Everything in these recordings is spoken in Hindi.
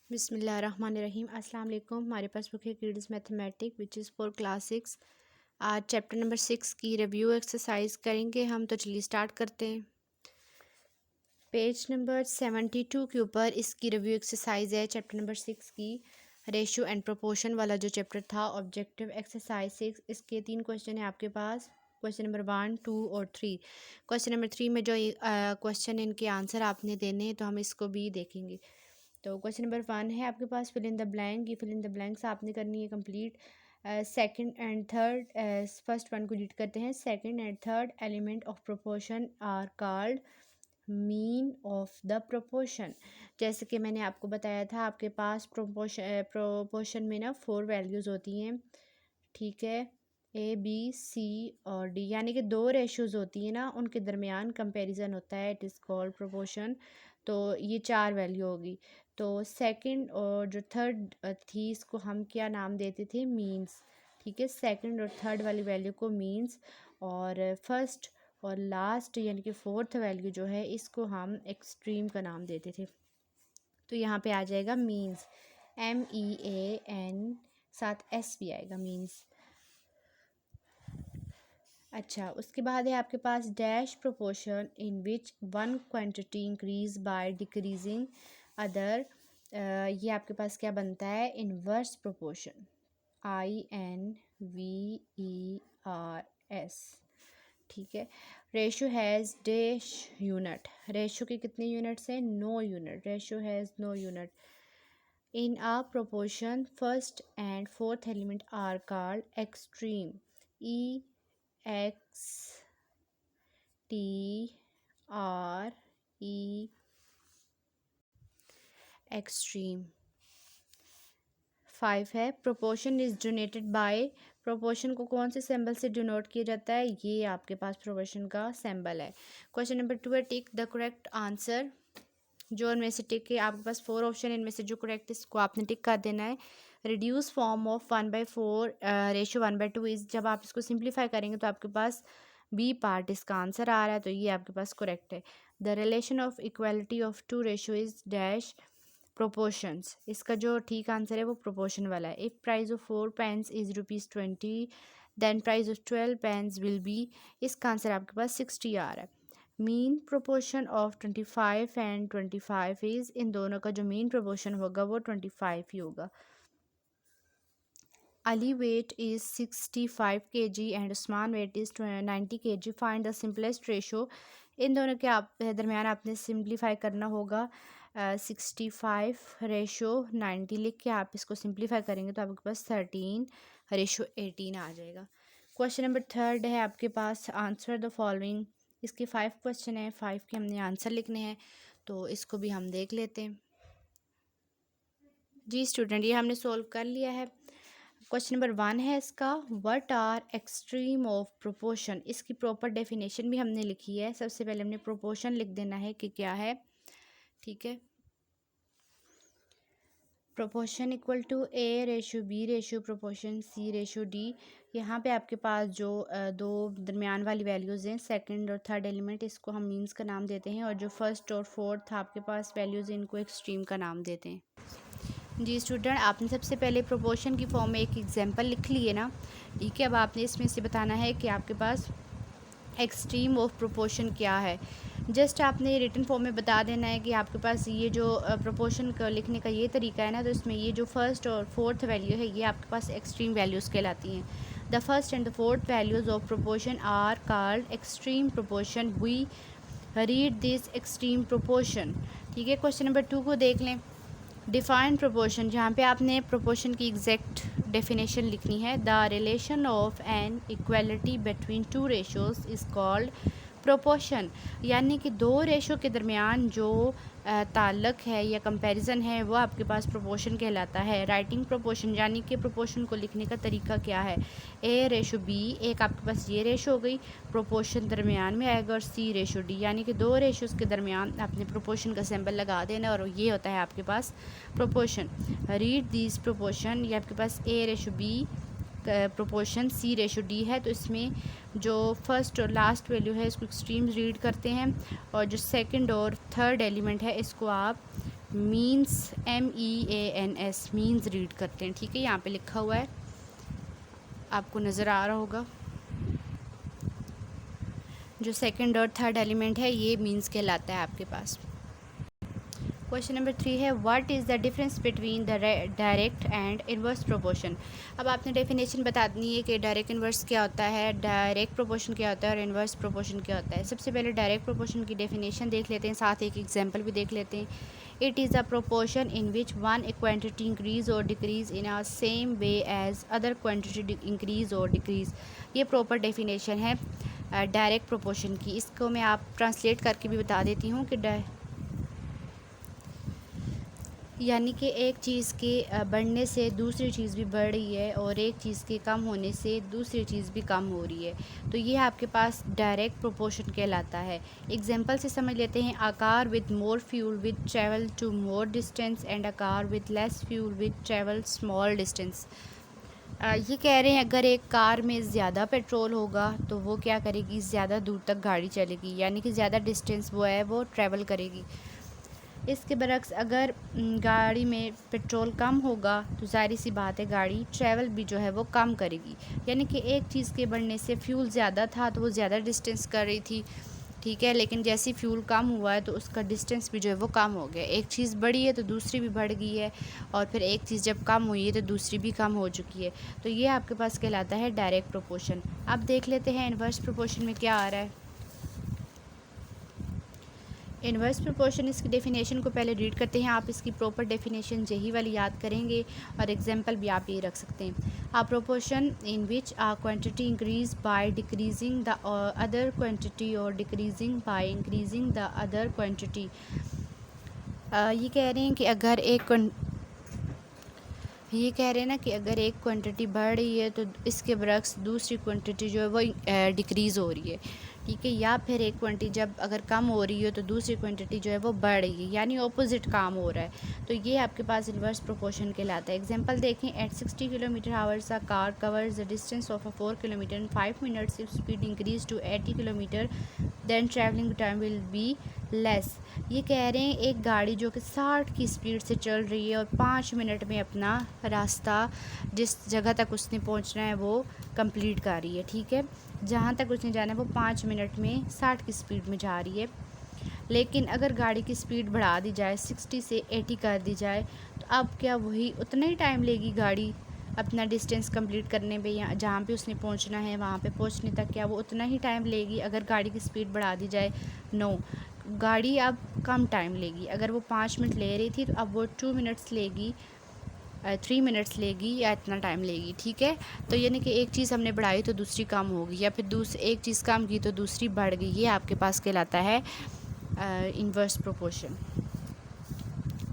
बिस्मिल्लाहिर्रहमानिर्रहीम। अस्सलाम वालेकुम। हमारे पास बुक है kids mathematic which is for class 6। आज चैप्टर नंबर 6 की रिव्यू एक्सरसाइज करेंगे हम, तो चलिए स्टार्ट करते हैं। पेज नंबर 72 के ऊपर इसकी रिव्यू एक्सरसाइज है चैप्टर नंबर 6 की। रेशियो एंड प्रोपोर्शन वाला जो चैप्टर था, ऑब्जेक्टिव एक्सरसाइज 6, इसके 3 क्वेश्चन है आपके पास। क्वेश्चन नंबर 1, 2 और 3। क्वेश्चन नंबर 3 में जो क्वेश्चन इनके आंसर आपने देने हैं, तो हम इसको भी देखेंगे। तो क्वेश्चन नंबर 1 है आपके पास, फिल इन द ब्लैंक। ये फिल इन द ब्लैंक्स आपने करनी है complete. Second and third, first one को रीड करते हैं। Second and third element of proportion are called mean of the proportion. जैसे कि मैंने आपको बताया था, आपके पास प्रोपोर्शन में ना 4 वैल्यूज़ होती हैं, ठीक है, ए बी सी और डी, यानी कि 2 रेशोज़ होती हैं ना, उनके दरमियान कंपैरिजन होता है, इट इज़ कॉल्ड प्रोपोर्शन। तो ये 4 वैल्यू होगी। तो सेकंड और जो थर्ड थी, इसको हम क्या नाम देते थे, मीन्स, ठीक है। सेकंड और थर्ड वाली वैल्यू को मीन्स, और फर्स्ट और लास्ट यानी कि फोर्थ वैल्यू जो है, इसको हम एक्सट्रीम का नाम देते थे। तो यहाँ पे आ जाएगा मीन्स, MEAN, साथ S भी आएगा, मीन्स। अच्छा, उसके बाद है आपके पास dash proportion in which one quantity increase by decreasing other. ये आपके पास क्या बनता है, इनवर्स प्रोपोर्शन, INVERS, ठीक है। Ratio has dash unit. Ratio के कितने यूनिट्स हैं, 9 unit. Ratio has 9 unit. In a proportion first and fourth element are called extreme, EXTRE, extreme. 5 है proportion is donated by. Proportion को कौन से सिंबल से डिनोट किया जाता है, ये आपके पास प्रोपोर्शन का सिंबल है। क्वेश्चन नंबर 2 है टिक द करेक्ट आंसर। जो इनमें से टिक है, आपके पास 4 ऑप्शन, इनमें से जो करेक्ट, इसको आपने टिक कर देना है। Reduce form of 1/4 ratio 1/2 is, जब आप इसको सिंप्लीफाई करेंगे तो आपके पास बी पार्ट इसका आंसर आ रहा है, तो ये आपके पास करेक्ट है। The relation of equality of 2 ratio is dash proportions, इसका जो ठीक आंसर है वो प्रोपोर्शन वाला है। If price of 4 pence is ₹20, then price of 12 pence will be, इसका आंसर आपके पास 60 आ रहा है। Mean proportion of 25 and 25 is, इन दोनों का जो मीन प्रोपोर्शन होगा वो 25 ही होगा। Ali weight is 65 kg and Usman weight is 90 kg, find the simplest ratio. इन दोनों के दरमियान आपने सिंप्लीफाई करना होगा। 65/90 लिख के आप इसको सिंप्लीफाई करेंगे तो आपके पास 13/18 आ जाएगा। क्वेश्चन नंबर 3 है आपके पास, आंसर द फॉलोइंग। इसके 5 क्वेश्चन हैं, 5 के हमने आंसर लिखने हैं, तो इसको भी हम देख लेते हैं। जी स्टूडेंट, ये हमने सोल्व कर लिया है। क्वेश्चन नंबर 1 है इसका, what are extreme of proportion. इसकी प्रॉपर डेफिनेशन भी हमने लिखी है। सबसे पहले हमने प्रोपोर्शन लिख देना है कि क्या है, ठीक है। Proportion equal to A/B proportion C/D। यहाँ पे आपके पास जो दो दरमियान वाली वैल्यूज़ हैं, सेकंड और थर्ड एलिमेंट, इसको हम मीन्स का नाम देते हैं, और जो फर्स्ट और फोर्थ आपके पास वैल्यूज़ हैं, इनको एक्सट्रीम का नाम देते हैं। जी स्टूडेंट, आपने सबसे पहले प्रोपोर्शन की फॉर्म में एक एग्जांपल लिख लिए ना, ठीक है। अब आपने इसमें से बताना है कि आपके पास एक्सट्रीम ऑफ प्रोपोर्शन क्या है। जस्ट आपने रिटन फॉर्म में बता देना है कि आपके पास ये जो प्रोपोर्शन का लिखने का ये तरीका है ना, तो इसमें ये जो फर्स्ट और फोर्थ वैल्यू है, ये आपके पास एक्सट्रीम वैल्यूज़ कहलाती हैं। The first and the fourth values of proportion are called extreme proportion. We read this extreme proportion, ठीक है। क्वेश्चन नंबर 2 को देख लें। डिफाइन प्रोपोर्शन, जहाँ पे आपने प्रोपोर्शन की एग्जैक्ट डेफिनेशन लिखनी है। The relation of an equality between 2 ratios is called proportion, यानी कि 2 रेशो के दरमियान जो ताल्लुक़ है या कंपैरिजन है, वो आपके पास प्रोपोर्शन कहलाता है। राइटिंग प्रोपोर्शन, यानी कि प्रोपोर्शन को लिखने का तरीका क्या है। A/B, एक आपके पास ये रेशो हो गई, प्रोपोर्शन दरमियान में आएगा, और C/D, यानी कि 2 रेशोज़ के दरमियान आपने प्रोपोर्शन का सिंबल लगा देना, और ये होता है आपके पास प्रोपोर्शन। रीड दिस प्रोपोर्शन, ये आपके पास A/B प्रोपोर्शन C/D है, तो इसमें जो फर्स्ट और लास्ट वैल्यू है, इसको एक्सट्रीम्स रीड करते हैं, और जो सेकंड और थर्ड एलिमेंट है, इसको आप मीन्स MEANS मीन्स रीड करते हैं, ठीक है। यहाँ पे लिखा हुआ है, आपको नज़र आ रहा होगा। जो सेकंड और थर्ड एलिमेंट है ये मीन्स कहलाता है आपके पास। क्वेश्चन नंबर 3 है, what is the difference between the direct and inverse proportion. अब आपने डेफिनेशन बतानी है कि डायरेक्ट इन्वर्स क्या होता है, डायरेक्ट प्रोपोर्शन क्या होता है और इन्वर्स प्रोपोर्शन क्या होता है। सबसे पहले डायरेक्ट प्रोपोर्शन की डेफिनेशन देख लेते हैं, साथ एक एग्जांपल भी देख लेते हैं। It is a proportion in which one quantity increase और decrease in a same way as other quantity increase और डिक्रीज। ये प्रॉपर डेफिनेशन है डायरेक्ट प्रोपोर्शन की। इसको मैं आप ट्रांसलेट करके भी बता देती हूँ कि यानी कि एक चीज़ के बढ़ने से दूसरी चीज़ भी बढ़ रही है और एक चीज़ के कम होने से दूसरी चीज़ भी कम हो रही है, तो ये आपके पास डायरेक्ट प्रोपोर्शन कहलाता है। एग्जांपल से समझ लेते हैं। A car with more fuel with travel to more distance and a car with less fuel with travel small distance. ये कह रहे हैं अगर एक कार में ज़्यादा पेट्रोल होगा तो वो क्या करेगी, ज़्यादा दूर तक गाड़ी चलेगी, यानी कि ज़्यादा डिस्टेंस वो है वो ट्रैवल करेगी। इसके बरक्स अगर गाड़ी में पेट्रोल कम होगा तो ज़ाहिर सी बात है गाड़ी ट्रैवल भी जो है वो कम करेगी। यानी कि एक चीज़ के बढ़ने से फ्यूल ज़्यादा था तो वो ज़्यादा डिस्टेंस कर रही थी, ठीक है, लेकिन जैसे फ्यूल कम हुआ है तो उसका डिस्टेंस भी जो है वो कम हो गया। एक चीज़ बढ़ी है तो दूसरी भी बढ़ गई है, और फिर एक चीज़ जब कम हुई है तो दूसरी भी कम हो चुकी है। तो ये आपके पास कहलाता है डायरेक्ट प्रोपोर्शन। अब देख लेते हैं इन्वर्स प्रोपोर्शन में क्या आ रहा है। इन्वर्स प्रोपोर्शन, इसकी डेफिनेशन को पहले रीड करते हैं। आप इसकी प्रॉपर डेफिनेशन यही वाली याद करेंगे और एग्जांपल भी आप ये रख सकते हैं। A proportion in which a quantity increase by decreasing the other quantity और decreasing by increasing the other quantity. ये कह रहे हैं कि अगर अगर एक क्वांटिटी बढ़ रही है तो इसके बरक्स दूसरी क्वांटिटी जो है वो डिक्रीज़ हो रही है, ठीक है, या फिर एक क्वांटिटी जब अगर कम हो रही है तो दूसरी क्वांटिटी जो है वो बढ़ रही है, यानी ऑपोजिट काम हो रहा है। तो ये आपके पास इन्वर्स प्रोपोर्शन कहलाता है। एग्जांपल देखें। At 60 kilometre hours a car covers the distance of a 4 kilometre in 5 minutes. If speed increase to 80 kilometre then travelling time will be less. ये कह रहे हैं एक गाड़ी जो कि 60 की स्पीड से चल रही है और 5 मिनट में अपना रास्ता जिस जगह तक उसने पहुंचना है वो कंप्लीट कर रही है, ठीक है, जहाँ तक उसने जाना है वो 5 मिनट में 60 की स्पीड में जा रही है। लेकिन अगर गाड़ी की स्पीड बढ़ा दी जाए, 60 से 80 कर दी जाए, तो अब क्या वही उतना ही टाइम लेगी गाड़ी अपना डिस्टेंस कंप्लीट करने पे, या जहाँ पे उसने पहुँचना है वहाँ पे पहुँचने तक क्या वो उतना ही टाइम लेगी अगर गाड़ी की स्पीड बढ़ा दी जाए? नो, गाड़ी अब कम टाइम लेगी। अगर वो 5 मिनट ले रही थी तो अब वो 2 मिनट्स लेगी, 3 मिनट्स लेगी, या इतना टाइम लेगी, ठीक है। तो यानी कि एक चीज़ हमने बढ़ाई तो दूसरी कम होगी, या फिर एक चीज़ कम की तो दूसरी बढ़ गई। ये आपके पास कहलाता है इन्वर्स प्रोपोर्शन।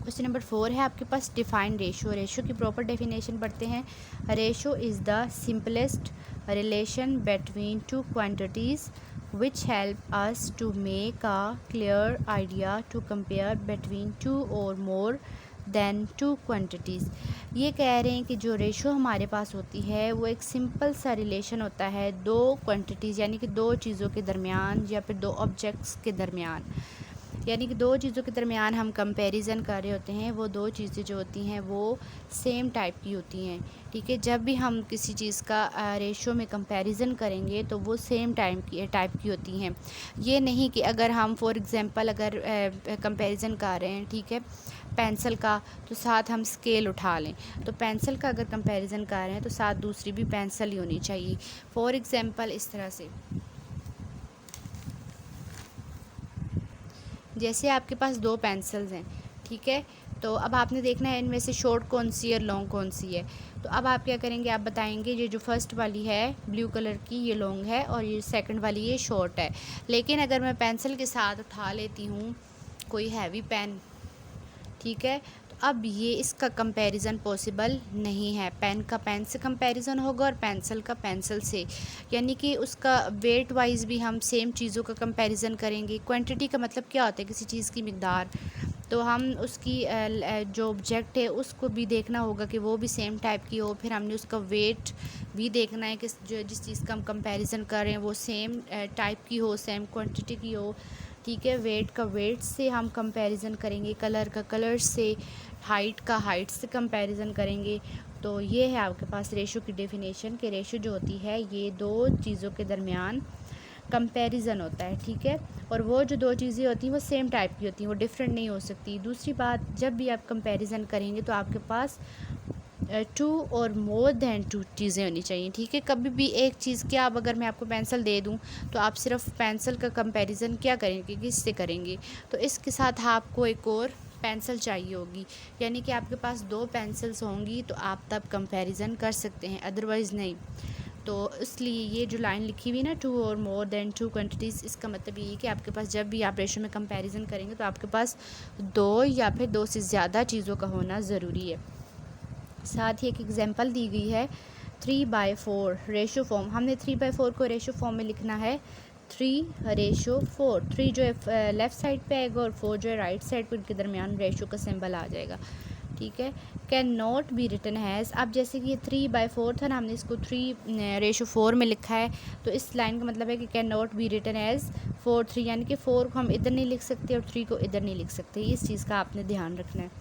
क्वेश्चन नंबर 4 है आपके पास, डिफाइन रेशो। रेशो की प्रॉपर डेफिनेशन पढ़ते हैं। Ratio is the simplest relation between two quantities which help us to make a clear idea to compare between two or more than two quantities। ये कह रहे हैं कि जो रेशो हमारे पास होती है वो एक सिंपल सा रिलेशन होता है दो क्वांटिटीज़ यानी कि दो चीज़ों के दरमियान या फिर दो ऑब्जेक्ट्स के दरमियान, यानी कि दो चीज़ों के दरमियान हम कंपैरिजन कर रहे होते हैं। वो दो चीज़ें जो होती हैं वो सेम टाइप की होती हैं, ठीक है। जब भी हम किसी चीज़ का रेशो में कंपैरिजन करेंगे तो वो सेम टाइप की होती हैं। ये नहीं कि अगर हम फॉर एग्ज़ाम्पल अगर कंपैरिजन कर रहे हैं, ठीक है, पेंसिल का, तो साथ हम स्केल उठा लें, तो पेंसिल का अगर कंपैरिजन कर रहे हैं तो साथ दूसरी भी पेंसिल ही होनी चाहिए। फॉर एग्ज़ाम्पल इस तरह से, जैसे आपके पास दो पेंसिल्स हैं, ठीक है, तो अब आपने देखना है इनमें से शॉर्ट कौन सी है, लॉन्ग कौन सी है। तो अब आप क्या करेंगे, आप बताएंगे ये जो फर्स्ट वाली है ब्लू कलर की ये लॉन्ग है और ये सेकंड वाली ये शॉर्ट है। लेकिन अगर मैं पेंसिल के साथ उठा लेती हूँ कोई हैवी पेन, ठीक है, तो अब ये इसका कंपैरिजन पॉसिबल नहीं है। पेन का पेन से कंपैरिजन होगा और पेंसिल का पेंसिल से, यानी कि उसका वेट वाइज भी हम सेम चीज़ों का कंपैरिजन करेंगे। क्वांटिटी का मतलब क्या होता है, किसी चीज़ की मिकदार, तो हम उसकी जो ऑब्जेक्ट है उसको भी देखना होगा कि वो भी सेम टाइप की हो। फिर हमने उसका वेट भी देखना है कि जो जिस चीज़ का हम कंपैरिजन कर रहे हैं वो सेम टाइप की हो, सेम क्वांटिटी की हो, ठीक है। वेट का वेट से हम कंपैरिजन करेंगे, कलर का कलर से, हाइट का हाइट से कंपैरिजन करेंगे। तो ये है आपके पास रेशो की डेफिनेशन कि रेशो जो होती है ये दो चीज़ों के दरमियान कंपैरिजन होता है, ठीक है। और वो जो दो चीज़ें होती हैं वो सेम टाइप की होती हैं, वो डिफरेंट नहीं हो सकती। दूसरी बात, जब भी आप कंपैरिजन करेंगे तो आपके पास 2 और मोर देन 2 चीज़ें होनी चाहिए, ठीक है। कभी भी एक चीज़ क्या, अब अगर मैं आपको पेंसिल दे दूं तो आप सिर्फ पेंसिल का कंपैरिजन क्या करेंगे, किससे करेंगे? तो इसके साथ आपको एक और पेंसिल चाहिए होगी, यानी कि आपके पास 2 पेंसिल्स होंगी तो आप तब कंपैरिजन कर सकते हैं, अदरवाइज़ नहीं। तो इसलिए ये जो लाइन लिखी हुई ना 2 और मोर देन 2 क्वांटिटीज़, इसका मतलब ये है कि आपके पास जब भी आप रेशो में कंपैरिजन करेंगे तो आपके पास 2 या फिर 2 से ज़्यादा चीज़ों का होना ज़रूरी है। साथ ही एक एग्जांपल दी गई है 3/4 रेशो फॉर्म। हमने 3/4 को रेशो फॉर्म में लिखना है 3/4। 3 जो है लेफ़्ट साइड पे आएगा और 4 जो है राइट साइड पे, उनके दरमियान रेशो का सिंबल आ जाएगा, ठीक है। Can not be written has, अब जैसे कि ये 3/4 था ना, हमने इसको 3/4 में लिखा है, तो इस लाइन का मतलब है कि can not be written as 4/3, यानी कि 4 को हम इधर नहीं लिख सकते और 3 को इधर नहीं लिख सकते। इस चीज़ का आपने ध्यान रखना है,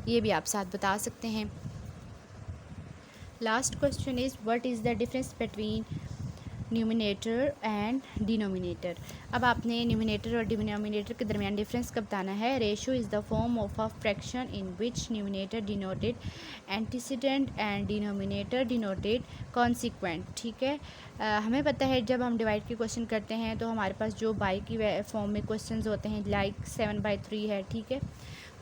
ये भी आप साथ बता सकते हैं। Last question is what is the difference between numerator and denominator. अब आपने न्यूमिनेटर और डिनोमिनेटर के दरमियान डिफरेंस का बताना है। Ratio is the form of a fraction in which numerator denoted antecedent and denominator denoted consequent, ठीक है। हमें पता है जब हम डिवाइड के क्वेश्चन करते हैं तो हमारे पास जो बाई की फॉर्म में क्वेश्चंस होते हैं, लाइक 7/3 है, ठीक है।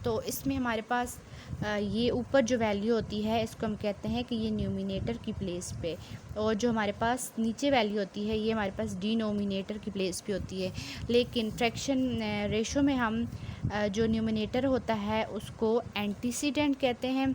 तो इसमें हमारे पास ये ऊपर जो वैल्यू होती है इसको हम कहते हैं कि ये न्यूमिनेटर की प्लेस पे, और जो हमारे पास नीचे वैल्यू होती है ये हमारे पास डिनोमिनेटर की प्लेस पे होती है। लेकिन फ्रैक्शन रेशो में हम जो न्यूमिनेटर होता है उसको एंटीसीडेंट कहते हैं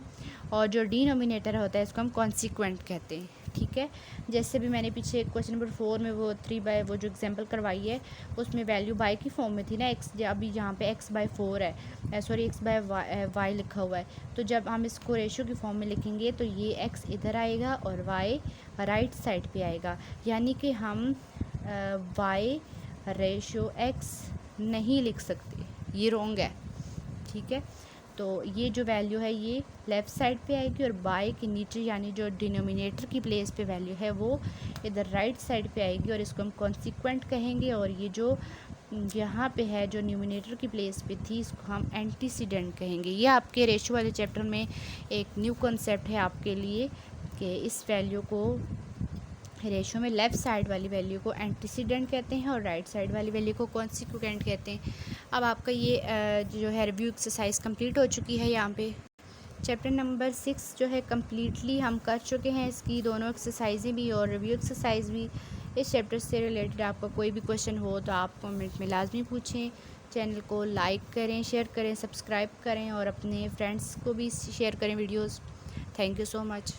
और जो डिनोमिनेटर होता है इसको हम कॉन्सिक्वेंट कहते हैं, ठीक है। जैसे भी मैंने पीछे क्वेश्चन नंबर 4 में वो 3 वो जो एग्जांपल करवाई है उसमें वैल्यू बाई की फॉर्म में थी ना, एक्स, अभी यहाँ पे x/4 है, सॉरी x/y लिखा हुआ है। तो जब हम इसको रेशो की फॉर्म में लिखेंगे तो ये x इधर आएगा और y राइट साइड पे आएगा, यानी कि हम y रेशो x नहीं लिख सकते, ये रॉन्ग है, ठीक है। तो ये जो वैल्यू है ये लेफ़्ट साइड पे आएगी और बाई के नीचे यानी जो डिनोमिनेटर की प्लेस पे वैल्यू है वो इधर राइट साइड पे आएगी और इसको हम कॉन्सिक्वेंट कहेंगे। और ये जो यहाँ पे है जो न्यूमिनेटर की प्लेस पे थी इसको हम एंटीसीडेंट कहेंगे। ये आपके रेशो वाले चैप्टर में एक न्यू कॉन्सेप्ट है आपके लिए कि इस वैल्यू को रेशो में लेफ़्ट साइड वाली वैल्यू को एंटीसीडेंट कहते हैं और राइट साइड वाली वैल्यू को कॉन्सिक्वेंट कहते हैं। अब आपका ये जो है रिव्यू एक्सरसाइज कंप्लीट हो चुकी है। यहाँ पे चैप्टर नंबर 6 जो है कम्प्लीटली हम कर चुके हैं, इसकी दोनों एक्सरसाइजें भी और रिव्यू एक्सरसाइज भी। इस चैप्टर से रिलेटेड आपका कोई भी क्वेश्चन हो तो आप कमेंट में लाजमी पूछें। चैनल को लाइक करें, शेयर करें, सब्सक्राइब करें और अपने फ्रेंड्स को भी शेयर करें videos. Thank you so much.